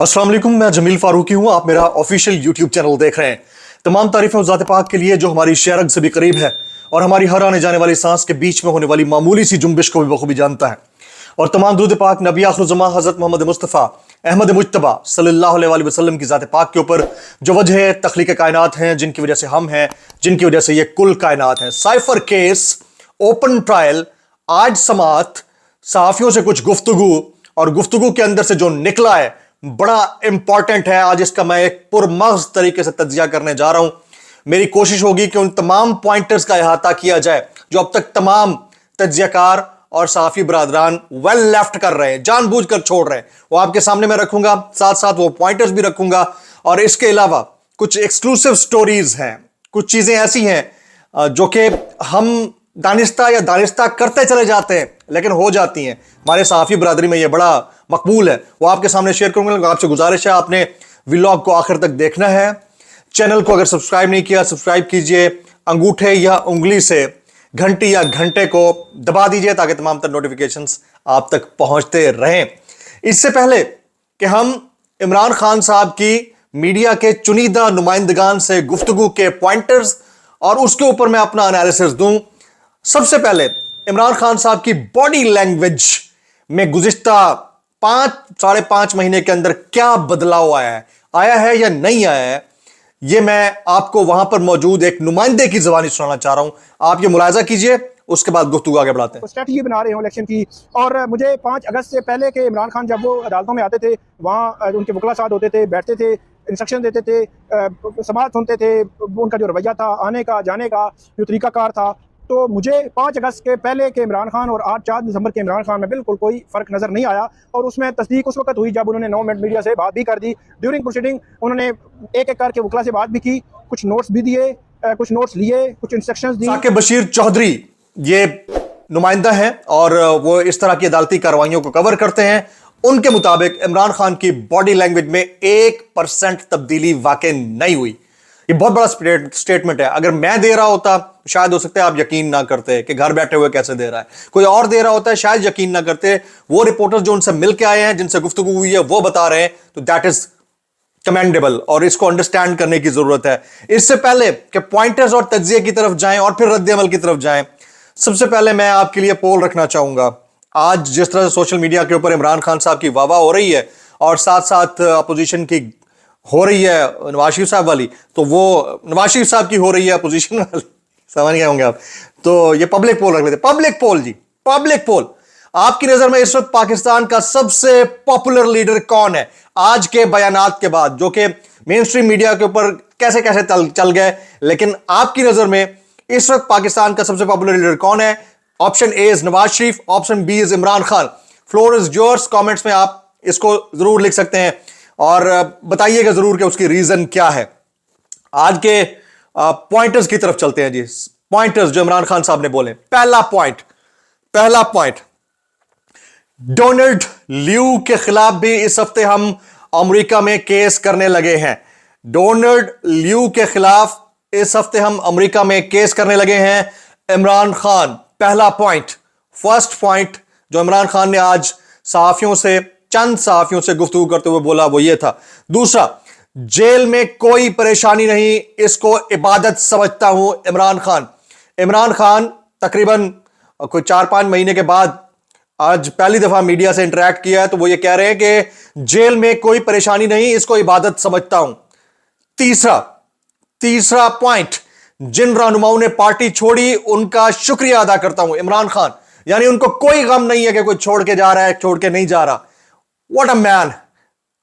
अस्सलाम वालेकुम, मैं जमील फारूकी हूं। आप मेरा ऑफिशियल यूट्यूब चैनल देख रहे हैं। तमाम तारीफें उस ज़ात पाक के लिए जो हमारी शहरग से भी करीब है और हमारी हर आने जाने वाली सांस के बीच में होने वाली मामूली सी जुम्बिश को भी बखूबी जानता है। और तमाम दुरूद पाक नबी आखिर ज़मा हज़रत मोहम्मद मुस्तफ़ा अहमद मुज्तबा सल्लल्लाहु अलैहि वसल्लम की ज़ात पाक के ऊपर जो वजह तख्लीक कायनात हैं, जिनकी वजह से हम हैं, जिनकी वजह से ये कुल कायनात है। साइफर केस, ओपन ट्रायल, आज समात, सहाफ़ियों से कुछ गुफ्तगू और गुफ्तगू के अंदर से जो निकला है बड़ा इंपॉर्टेंट है। आज इसका मैं एक पुरमग़ज़ तरीके से तज्ज़िया करने जा रहा हूं। मेरी कोशिश होगी कि उन तमाम पॉइंटर्स का अहाता किया जाए जो अब तक तमाम तज्ज़ियाकार और सहाफ़ी बरादरान वेल लेफ्ट कर रहे हैं, जानबूझकर छोड़ रहे हैं। वो आपके सामने मैं रखूंगा, साथ साथ वो पॉइंटर्स भी रखूंगा। और इसके अलावा कुछ एक्सक्लूसिव स्टोरीज हैं, कुछ चीज़ें ऐसी हैं जो कि हम दानिस्ता करते चले जाते हैं लेकिन हो जाती हैं। हमारे सहाफ़ी बरादरी में ये बड़ा मकबूल है, वो आपके सामने शेयर करूंगा। आपसे गुजारिश है, आपने व्लॉग को आखिर तक देखना है। चैनल को अगर सब्सक्राइब नहीं किया, सब्सक्राइब कीजिए। अंगूठे या उंगली से घंटी या घंटे को दबा दीजिए ताकि तमाम तर नोटिफिकेशंस आप तक पहुंचते रहें। इससे पहले कि हम इमरान खान साहब की मीडिया के चुनिंदा नुमाइंदगान से गुफ्तगू के पॉइंटर्स और उसके ऊपर मैं अपना एनालिसिस दूं, सबसे पहले इमरान खान साहब की बॉडी लैंग्वेज में गुज़िश्ता 5-5.5 महीने के अंदर क्या बदलाव आया है या नहीं आया है, यह मैं आपको वहां पर मौजूद एक नुमाइंदे की ज़बानी सुनाना चाह रहा हूं। आप ये मुलाहिजा कीजिए, उसके बाद गुफ्तगू आगे बढ़ाते हैं। स्ट्रेटजी बना रहे हो इलेक्शन की। और मुझे 5 अगस्त से पहले के इमरान खान जब वो अदालतों में आते थे, वहाँ उनके वकला साथ होते थे, बैठते थे, इंस्ट्रक्शन देते थे, समाअत सुनते थे, उनका जो रवैया था, आने का जाने का जो तरीक़ाकार था, तो मुझे 5 अगस्त के पहले के इमरान खान और आज 4 दिसंबर के इमरान खान में बिल्कुल कोई फ़र्क नज़र नहीं आया। और उसमें तस्दीक उस वक्त हुई जब उन्होंने 9 मिनट मीडिया से बात भी कर दी। ड्यूरिंग प्रोसीडिंग उन्होंने एक करके वकला से बात भी की, कुछ नोट्स भी दिए, कुछ नोट्स लिए, कुछ इंस्ट्रक्शंस दिए। साकिब बशीर चौधरी ये नुमाइंदा है और वो इस तरह की अदालती कार्रवाइयों को कवर करते हैं। उनके मुताबिक इमरान खान की बॉडी लैंग्वेज में 1% तब्दीली वाकई नहीं हुई। ये बहुत बड़ा स्टेटमेंट है। अगर मैं दे रहा होता शायद हो सकता है आप यकीन ना करते कि घर बैठे हुए कैसे दे रहा है, कोई और दे रहा होता है शायद यकीन ना करते। वो रिपोर्टर्स जो उनसे मिलकर आए हैं, जिनसे गुफ्तगू हुई है, वो बता रहे हैं, तो दैट इज कमेंडेबल और इसको अंडरस्टैंड करने की जरूरत है। इससे पहले कि पॉइंटर्स और तज्जिए की तरफ जाएं और फिर रद्द अमल की तरफ जाएं, सबसे पहले मैं आपके लिए पोल रखना चाहूंगा। आज जिस तरह से सोशल मीडिया के ऊपर इमरान खान साहब की वाह हो रही है और साथ साथ अपोजिशन की हो रही है नवाज शरीफ साहब वाली, तो वो नवाज शरीफ साहब की हो रही है अपोजिशन वाली, समझ गए होंगे आप। तो ये पब्लिक पोल रख लेते, पब्लिक पोल जी, पब्लिक पोल। आपकी नजर में इस वक्त पाकिस्तान का सबसे पॉपुलर लीडर कौन है आज के बयानात के बाद, जो कि मेन स्ट्रीम मीडिया के ऊपर कैसे कैसे चल गए, लेकिन आपकी नजर में इस वक्त पाकिस्तान का सबसे पॉपुलर लीडर कौन है? Option A is Nawaz Sharif, option B is Imran Khan. Floor is yours. Comments में आप इसको जरूर लिख सकते हैं और बताइएगा जरूर कि उसकी रीजन क्या है। आज के पॉइंटर्स की तरफ चलते हैं जी। पॉइंटर्स जो इमरान खान साहब ने बोले, पहला पॉइंट, डोनाल्ड लियू के खिलाफ भी इस हफ्ते हम अमेरिका में केस करने लगे हैं। डोनाल्ड लियू के खिलाफ इस हफ्ते हम अमेरिका में केस करने लगे हैं इमरान खान। पहला पॉइंट, फर्स्ट पॉइंट जो इमरान खान ने आज चंद सहाफियों से गुफ्तगू करते हुए बोला वो ये था। दूसरा, जेल में कोई परेशानी नहीं, इसको इबादत समझता हूं इमरान खान तकरीबन कोई 4-5 महीने के बाद आज पहली दफा मीडिया से इंटरेक्ट किया है, तो वो ये कह रहे हैं कि जेल में कोई परेशानी नहीं, इसको इबादत समझता हूं। तीसरा पॉइंट, जिन रहनुमाओं ने पार्टी छोड़ी उनका शुक्रिया अदा करता हूं इमरान खान, यानी उनको कोई गम नहीं है कि कोई छोड़ के जा रहा है, छोड़ के नहीं जा रहा। What a man.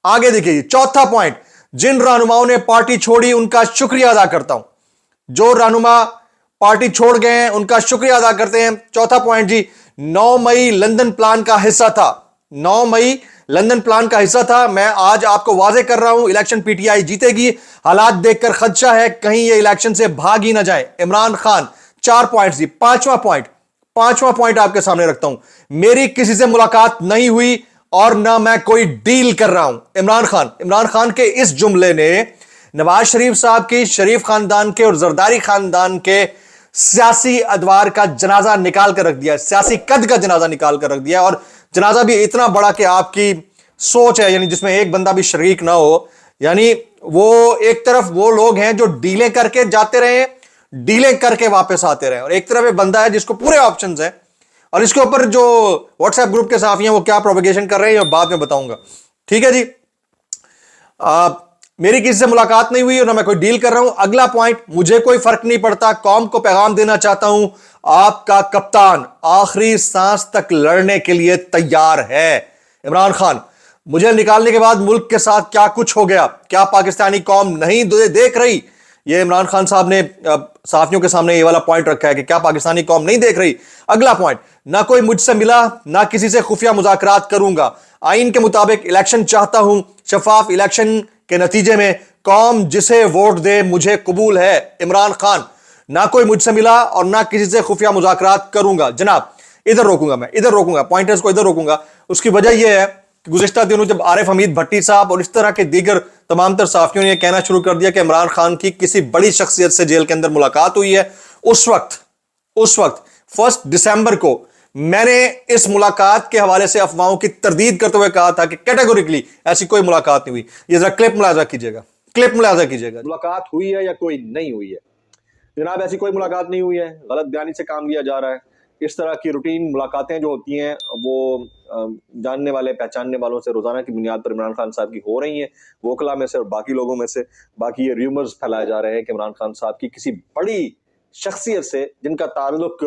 आगे देखिए, चौथा पॉइंट, जिन रहनुमाओं ने पार्टी छोड़ी उनका शुक्रिया अदा करता हूं। जो रहनुमा पार्टी छोड़ गए हैं उनका शुक्रिया अदा करते हैं। चौथा पॉइंट जी, 9 मई लंदन प्लान का हिस्सा था। 9 मई लंदन प्लान का हिस्सा था। मैं आज आपको वाजे कर रहा हूं, इलेक्शन पीटीआई जीतेगी। हालात देखकर खदशा है कहीं ये इलेक्शन से भाग ही ना जाए इमरान खान। 4 पॉइंट जी। पांचवा पॉइंट आपके सामने रखता हूं, मेरी किसी से मुलाकात नहीं हुई और ना मैं कोई डील कर रहा हूं। इमरान खान के इस जुमले ने नवाज शरीफ साहब की, शरीफ खानदान के और जरदारी खानदान के सियासी अदवार का जनाजा निकाल कर रख दिया, सियासी कद का जनाजा निकाल कर रख दिया। और जनाजा भी इतना बड़ा कि आपकी सोच है, यानी जिसमें एक बंदा भी शरीक ना हो। यानी वो एक तरफ वो लोग हैं जो डीलें करके जाते रहे, डीलें करके वापस आते रहे, और एक तरफ एक बंदा है जिसको पूरे ऑप्शंस हैं। और इसके ऊपर जो व्हाट्सएप ग्रुप के साफी हैं वो क्या प्रोपेगेशन कर रहे हैं, बाद में बताऊंगा। ठीक है जी। मेरी किसी से मुलाकात नहीं हुई और ना मैं कोई डील कर रहा हूं। अगला पॉइंट, मुझे कोई फर्क नहीं पड़ता, कौम को पैगाम देना चाहता हूं, आपका कप्तान आखिरी सांस तक लड़ने के लिए तैयार है। इमरान खान, मुझे निकालने के बाद मुल्क के साथ क्या कुछ हो गया, क्या पाकिस्तानी कौम नहीं देख रही? ये इमरान खान साहब ने साफियों के सामने ये वाला पॉइंट रखा है कि क्या पाकिस्तानी कौम नहीं देख रही। अगला पॉइंट, ना कोई मुझसे मिला, ना किसी से खुफिया मुज़ाकरात करूंगा, आइन के मुताबिक इलेक्शन चाहता हूं, शफाफ इलेक्शन के नतीजे में कौम जिसे वोट दे मुझे कबूल है। इमरान खान, ना कोई मुझसे मिला और ना किसी से खुफिया मुज़ाकरात करूंगा। जनाब इधर रोकूंगा, मैं इधर रोकूंगा, पॉइंटर्स को इधर रोकूंगा। उसकी वजह यह है कि गुज़िश्ता दिनों जब आरिफ हमीद भट्टी साहब और इस तरह के दीगर तमाम तर साफियों ने कहना शुरू कर दिया कि इमरान खान की किसी बड़ी शख्सियत से जेल के अंदर मुलाकात हुई है, उस वक्त 1 दिसंबर को मैंने इस मुलाकात के हवाले से अफवाहों की तरदीद करते हुए कहा था कि कैटेगोरिकली ऐसी कोई मुलाकात नहीं हुई। ये जरा क्लिप मुलाजा कीजिएगा, क्लिप मुलाजा कीजिएगा। मुलाकात हुई है या कोई नहीं हुई है? जनाब ऐसी कोई मुलाकात नहीं हुई है, गलत बयानी से काम लिया जा रहा है। इस तरह की रूटीन मुलाकातें जो होती हैं वो जानने वाले पहचानने वालों से रोजाना की बुनियाद पर इमरान खान साहब की हो रही हैं, वोकला में से और बाकी लोगों में से। बाकी ये र्यूमर्स फैलाए जा रहे हैं कि इमरान खान साहब की किसी बड़ी शख्सियत से जिनका ताल्लुक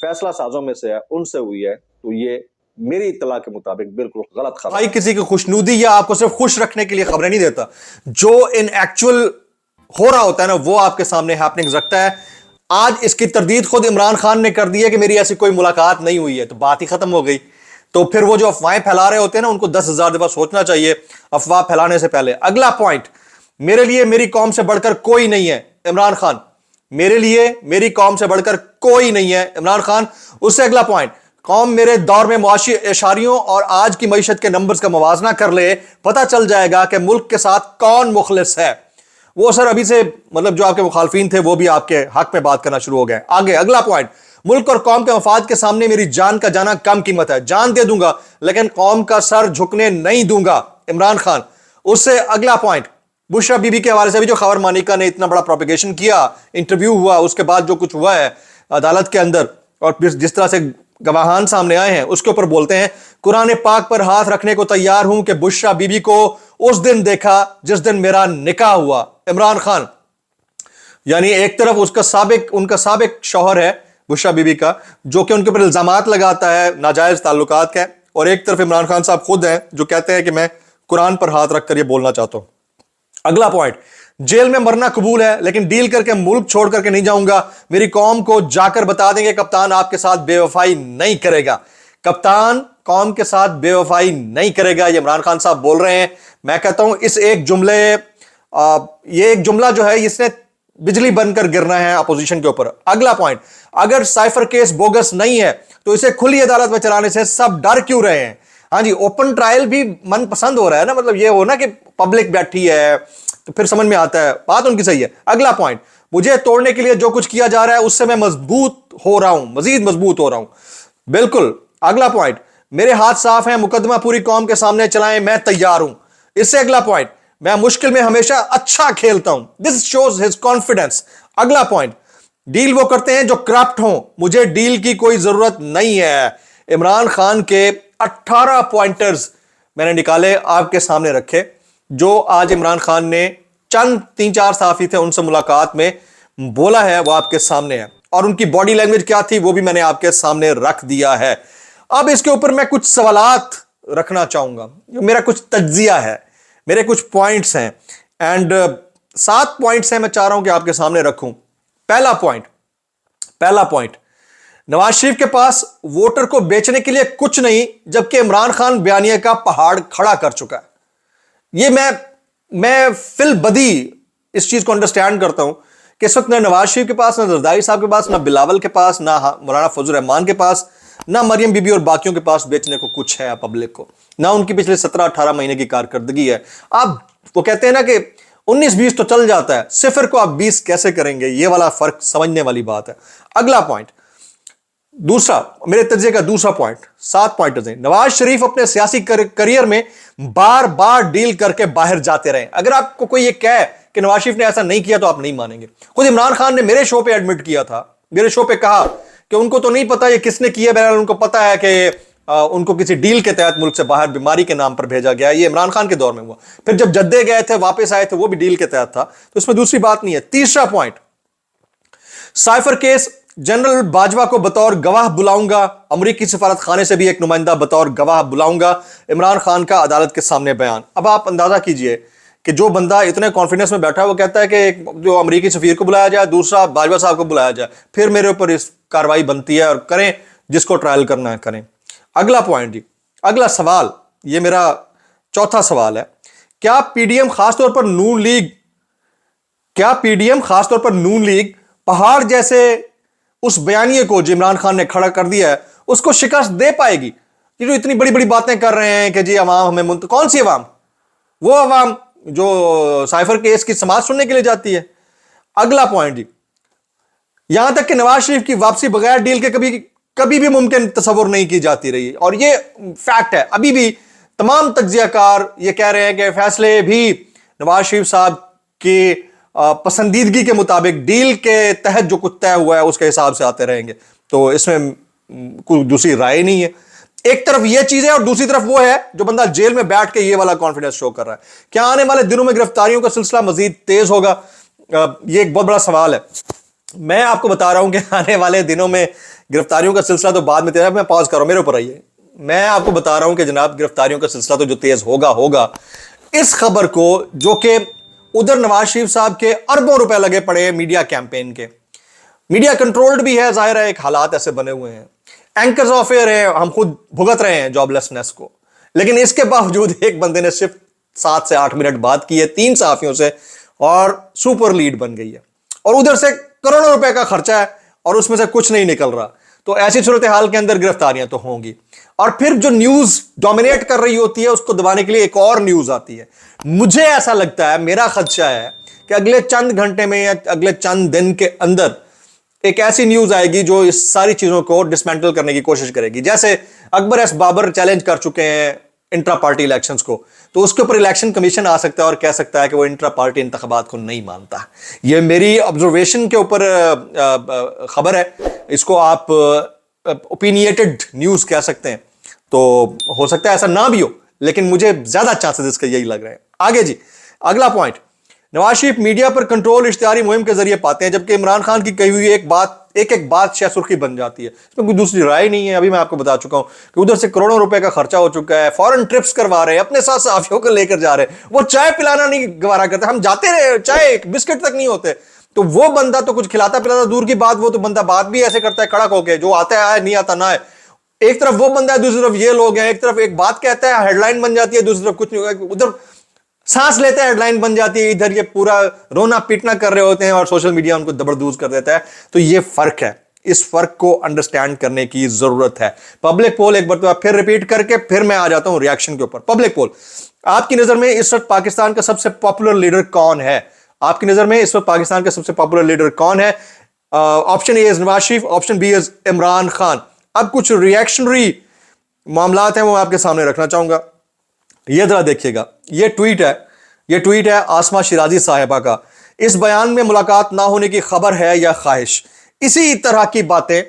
फैसला साजों में से है उनसे हुई है, तो ये मेरी इत्तला के मुताबिक बिल्कुल गलत खबर। भाई किसी की खुशनुदी या आपको सिर्फ खुश रखने के लिए खबरें नहीं देता, जो इन एक्चुअल हो रहा होता है ना वो आपके सामने हैपनिंग्स रखता है। आज इसकी तरदीद खुद इमरान खान ने कर दी है कि मेरी ऐसी कोई मुलाकात नहीं हुई है, तो बात ही खत्म हो गई। तो फिर वो जो अफवाहें फैला रहे होते हैं ना उनको 10,000 दफा सोचना चाहिए अफवाह फैलाने से पहले। अगला पॉइंट, मेरे लिए मेरी कौम से बढ़कर कोई नहीं है। इमरान खान, मेरे लिए मेरी कौम से बढ़कर कोई नहीं है। इमरान खान, उससे अगला पॉइंट, कौम मेरे दौर में मुआशी इशारियों और आज की मईशत के नंबर्स का मवाजना कर ले, पता चल जाएगा कि मुल्क के साथ कौन मुखलिस है। वो सर अभी से मतलब जो आपके मुखालफीन थे वो भी आपके हक में बात करना शुरू हो गए। आगे अगला पॉइंट, मुल्क और कौम के मफाद के सामने मेरी जान का जाना कम कीमत है, जान दे दूंगा लेकिन कौम का सर झुकने नहीं दूंगा। इमरान खान, उससे अगला पॉइंट, बुशरा बीबी के हवाले से भी जो खबर मानिका ने इतना बड़ा प्रोपेगेशन किया, इंटरव्यू हुआ, उसके बाद जो कुछ हुआ है अदालत के अंदर और जिस तरह से गवाहान सामने आए हैं उसके ऊपर बोलते हैं, कुरान पाक पर हाथ रखने को तैयार हूं कि बुशरा बीबी को उस दिन देखा जिस दिन मेरा निकाह हुआ। इमरान खान, यानी एक तरफ उनका साबिक शौहर है बुशरा बीबी का जो कि उनके ऊपर इल्जामात लगाता है नाजायज ताल्लुकात का, और एक तरफ इमरान खान साहब खुद हैं जो कहते हैं कि मैं कुरान पर हाथ रखकर यह बोलना चाहता हूं। अगला पॉइंट, जेल में मरना कबूल है लेकिन डील करके मुल्क छोड़ करके नहीं जाऊंगा। मेरी कौम को जाकर बता देंगे कप्तान आपके साथ बेवफाई नहीं करेगा। कप्तान कौम के साथ बेवफाई नहीं करेगा, ये इमरान खान साहब बोल रहे हैं। मैं कहता हूं इस एक जुमले ये एक जुमला जो है इसने बिजली बनकर गिरना है अपोजिशन के ऊपर। अगला पॉइंट, अगर साइफर केस बोगस नहीं है तो इसे खुली अदालत में चलाने से सब डर क्यों रहे हैं? हाँ जी, ओपन ट्रायल भी मन पसंद हो रहा है ना, मतलब ये हो ना कि पब्लिक बैठी है तो फिर समझ में आता है, बात उनकी सही है। अगला पॉइंट, मुझे तोड़ने के लिए जो कुछ किया जा रहा है उससे मैं मजबूत हो रहा हूं, मजीद मजबूत हो रहा हूं। बिल्कुल। अगला पॉइंट, मेरे हाथ साफ हैं, मुकदमा पूरी कौम के सामने चलाएं, मैं तैयार हूं। इससे अगला पॉइंट, मैं मुश्किल में हमेशा अच्छा खेलता हूं, दिस शोज हिज कॉन्फिडेंस। अगला पॉइंट, डील वो करते हैं जो करप्ट हों, मुझे डील की कोई जरूरत नहीं है। इमरान खान के 18 पॉइंटर्स मैंने निकाले आपके सामने रखे जो आज इमरान खान ने चंद 3-4 साफी थे उनसे मुलाकात में बोला है, वो आपके सामने है, और उनकी बॉडी लैंग्वेज क्या थी वो भी मैंने आपके सामने रख दिया है। अब इसके ऊपर मैं कुछ सवालात रखना चाहूंगा, मेरा कुछ तज्जिया है, मेरे कुछ पॉइंट्स हैं, एंड 7 पॉइंट्स हैं मैं चाह रहा हूं कि आपके सामने रखूं। पहला पॉइंट, नवाज शरीफ के पास वोटर को बेचने के लिए कुछ नहीं जबकि इमरान खान बयानिया का पहाड़ खड़ा कर चुका है। ये मैं फिल बदी इस चीज को अंडरस्टैंड करता हूं कि इस वक्त ना नवाज शरीफ के पास, ना जरदारी साहब के पास, ना बिलावल के पास, ना मौलाना फजल रहमान के पास, ना मरियम बीबी और बाकियों के पास बेचने को कुछ है पब्लिक को, ना उनकी पिछले 17-18 महीने की कारकर्दगी है। आप वो कहते हैं ना कि 19-20 तो चल जाता है, 0 को आप 20 कैसे करेंगे, ये वाला फर्क समझने वाली बात है। अगला पॉइंट, दूसरा मेरे तज्जे का दूसरा पॉइंट, 7 पॉइंट हैं। नवाज शरीफ अपने सियासी करियर में बार बार डील करके बाहर जाते रहे। अगर आपको कोई ये कहे कि नवाज शरीफ ने ऐसा नहीं किया तो आप नहीं मानेंगे। खुद इमरान खान ने मेरे शो पे एडमिट किया था, मेरे शो पे कहा कि उनको तो नहीं पता ये किसने किया, बहरहाल उनको पता है कि उनको किसी डील के तहत मुल्क से बाहर बीमारी के नाम पर भेजा गया। ये इमरान खान के दौर में हुआ। फिर जब जद्दे गए थे वापस आए थे वो भी डील के तहत था, तो इसमें दूसरी बात नहीं है। तीसरा point, cipher case, general Bajwa को बतौर गवाह बुलाऊंगा, अमरीकी सफारत खाने से भी एक नुमाइंदा बतौर गवाह बुलाऊंगा, इमरान खान का अदालत के सामने बयान। अब आप अंदाजा कीजिए कि जो बंदा इतने कॉन्फिडेंस में बैठा है वो कहता है कि जो अमरीकी सफीर को बुलाया जाए, दूसरा बाजवा साहब को बुलाया जाए, फिर मेरे ऊपर इस कार्रवाई बनती है और करें जिसको ट्रायल करना है करें। अगला पॉइंट जी, अगला सवाल, ये मेरा चौथा सवाल है, क्या पीडीएम खासतौर पर नून लीग पहाड़ जैसे उस बयानिए को जो इमरान खान ने खड़ा कर दिया है उसको शिकस्त दे पाएगी? ये जो इतनी बड़ी बड़ी बातें कर रहे हैं कि जी अवाम हमें कौन सी अवाम? वो अवाम जो साइफर केस की समाज सुनने के लिए जाती है। अगला पॉइंट जी, यहां तक कि नवाज शरीफ की वापसी बगैर डील के कभी भी मुमकिन तस्वुर नहीं की जाती रही, और ये फैक्ट है। अभी भी तमाम तज्जियाकार ये कह रहे हैं कि फैसले भी नवाज शरीफ साहब की पसंदीदगी के मुताबिक डील के तहत जो कुछ तय हुआ है उसके हिसाब से आते रहेंगे। तो इसमें कोई दूसरी राय नहीं है। एक तरफ ये चीज है और दूसरी तरफ वो है जो बंदा जेल में बैठ के ये वाला कॉन्फिडेंस शो कर रहा है। क्या आने वाले दिनों में गिरफ्तारियों का सिलसिला मजीद तेज होगा? ये एक बहुत बड़ा सवाल है। मैं आपको बता रहा हूं कि आने वाले दिनों में गिरफ्तारियों का सिलसिला तो बाद में तेज, मैं पॉज कर रहा हूं, मेरे ऊपर आइए। मैं आपको बता रहा हूं कि जनाब गिरफ्तारियों का सिलसिला तो जो तेज होगा। इस खबर को जो कि उधर नवाज शरीफ साहब के अरबों रुपए लगे पड़े हैं मीडिया कैंपेन के, मीडिया कंट्रोल्ड भी है, जाहिर है एक हालात ऐसे बने हुए हैं, एंकर्स ऑफ एयर है, हम खुद भुगत रहे हैं जॉबलेसनेस को, लेकिन इसके बावजूद एक बंदे ने सिर्फ 7 से 8 मिनट बात की है 3 सहाफियों से और सुपर लीड बन गई है, और उधर से करोड़ों रुपए का खर्चा है और उसमें से कुछ नहीं निकल रहा। तो ऐसी सूरत हाल के अंदर गिरफ्तारियां तो होंगी, और फिर जो न्यूज डोमिनेट कर रही होती है उसको दबाने के लिए एक और न्यूज आती है। मुझे ऐसा लगता है, मेरा खदशा है कि अगले चंद घंटे में या अगले चंद दिन के अंदर एक ऐसी न्यूज आएगी जो इस सारी चीजों को डिसमेंटल करने की कोशिश करेगी। जैसे अकबर एस बाबर चैलेंज कर चुके हैं इंट्रा पार्टी इलेक्शंस को, तो उसके ऊपर इलेक्शन कमीशन आ सकता है और कह सकता है कि वो इंट्रा पार्टी इंतखाबात को नहीं मानता। ये मेरी ऑब्जर्वेशन के ऊपर खबर है, इसको आप ओपिनियटेड न्यूज कह सकते हैं। तो हो सकता है ऐसा ना भी हो, लेकिन मुझे ज्यादा चांसेस इसके यही लग रहे हैं। आगे जी, अगला पॉइंट, नवाज शरीफ मीडिया पर कंट्रोल इश्तिहारी मुहिम के जरिए पाते हैं, जबकि इमरान खान की कही हुई एक बात शायद सुर्खी बन जाती है। इसमें कोई दूसरी राय नहीं है। अभी मैं आपको बता चुका हूं कि उधर से करोड़ों रुपए का खर्चा हो चुका है, फॉरेन ट्रिप्स करवा रहे हैं, अपने साथ सहाफियों को लेकर जा रहे हैं, वो चाय पिलाना नहीं गवारा करते, हम जाते रहे, चाय बिस्किट तक नहीं होते। तो वो बंदा तो कुछ खिलाता पिलाता दूर की बात, वो तो बंदा बात भी ऐसे करता है कड़क होके, जो आता है नहीं आता ना है। एक तरफ वो बंदा है, दूसरी तरफ ये लोग हैं। एक तरफ एक बात कहता है, हेडलाइन बन जाती है, दूसरी तरफ कुछ नहीं होगा, उधर सांस लेते हैं हेडलाइन बन जाती है, इधर ये पूरा रोना पीटना कर रहे होते हैं और सोशल मीडिया उनको जबरदूज कर देता है। तो ये फर्क है, इस फर्क को अंडरस्टैंड करने की जरूरत है। पब्लिक पोल एक बार तो फिर रिपीट करके फिर मैं आ जाता हूं रिएक्शन के ऊपर। पब्लिक पोल, आपकी नजर में इस वक्त पाकिस्तान का सबसे पॉपुलर लीडर कौन है? आपकी नजर में इस वक्त पाकिस्तान का सबसे पॉपुलर लीडर कौन है? Option A is Nawaz Sharif, option B is Imran Khan. अब कुछ रिएक्शनरी मामलात हैं वो आपके सामने रखना चाहूंगा। ये जरा देखिएगा, ये ट्वीट है आसमा शिराजी साहिबा का। इस बयान में मुलाकात ना होने की खबर है या ख्वाहिश, इसी तरह की बातें,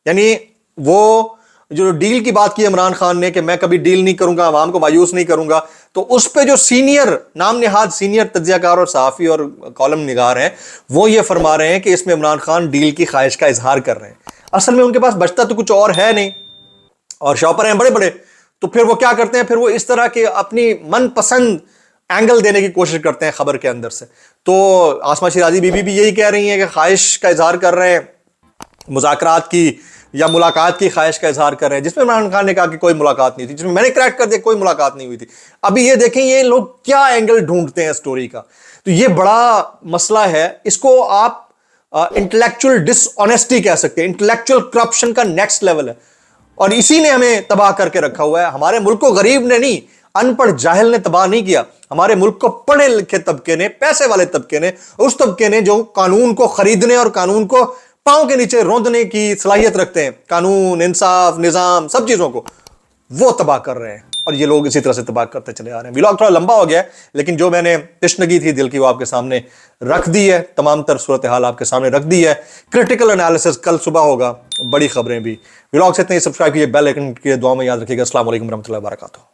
यानी वो जो डील की बात की इमरान खान ने कि मैं कभी डील नहीं करूंगा, आवाम को मायूस नहीं करूंगा, तो उस पे जो सीनियर नाम निहाद सीनियर तज्जियाकार और सहाफी और कॉलम निगार हैं वो ये फरमा रहे हैं कि इसमें इमरान खान डील की ख्वाहिश का इजहार कर रहे हैं। असल में उनके पास बचता तो कुछ और है नहीं, और शॉपर हैं बड़े बड़े, तो फिर वो क्या करते हैं, फिर वो इस तरह के अपनी मनपसंद एंगल देने की कोशिश करते हैं खबर के अंदर से। तो आसमा शिराजी बीबी भी यही कह रही हैं कि ख्वाहिश का इजहार कर रहे हैं, मुज़ाकरात की या मुलाकात की ख्वाहिश का इजहार कर रहे हैं, जिसमें इमरान खान ने कहा कि कोई मुलाकात नहीं थी, जिसमें मैंने क्रैक कर दिया कोई मुलाकात नहीं हुई थी। अभी ये देखें ये लोग क्या एंगल ढूंढते हैं स्टोरी का। तो ये बड़ा मसला है, इसको आप इंटेलेक्चुअल डिसऑनेस्टी कह सकते हैं, इंटेलेक्चुअल करप्शन का नेक्स्ट लेवल है, और इसी ने हमें तबाह करके रखा हुआ है। हमारे मुल्क को गरीब ने नहीं, अनपढ़ जाहिल ने तबाह नहीं किया, हमारे मुल्क को पढ़े लिखे तबके ने, पैसे वाले तबके ने, उस तबके ने जो कानून को खरीदने और कानून को पांव के नीचे रौंदने की सलाहियत रखते हैं, कानून, इंसाफ, निजाम, सब चीजों को वो तबाह कर रहे हैं, और ये लोग इसी तरह से तबाह करते चले आ रहे हैं। व्लॉग थोड़ा लंबा हो गया है, लेकिन जो मैंने तशनगी थी दिल की वो आपके सामने रख दी है, तमाम तर सूरत हाल आपके सामने रख दी है। क्रिटिकल एनालिसिस कल सुबह होगा, बड़ी खबरें भी। व्लॉग से इतने ही, सब्सक्राइब कीजिए, बेल आइकन की दुआ में याद रखिएगा। अस्सलाम वालेकुम रहमतुल्लाहि व बरकातुहू।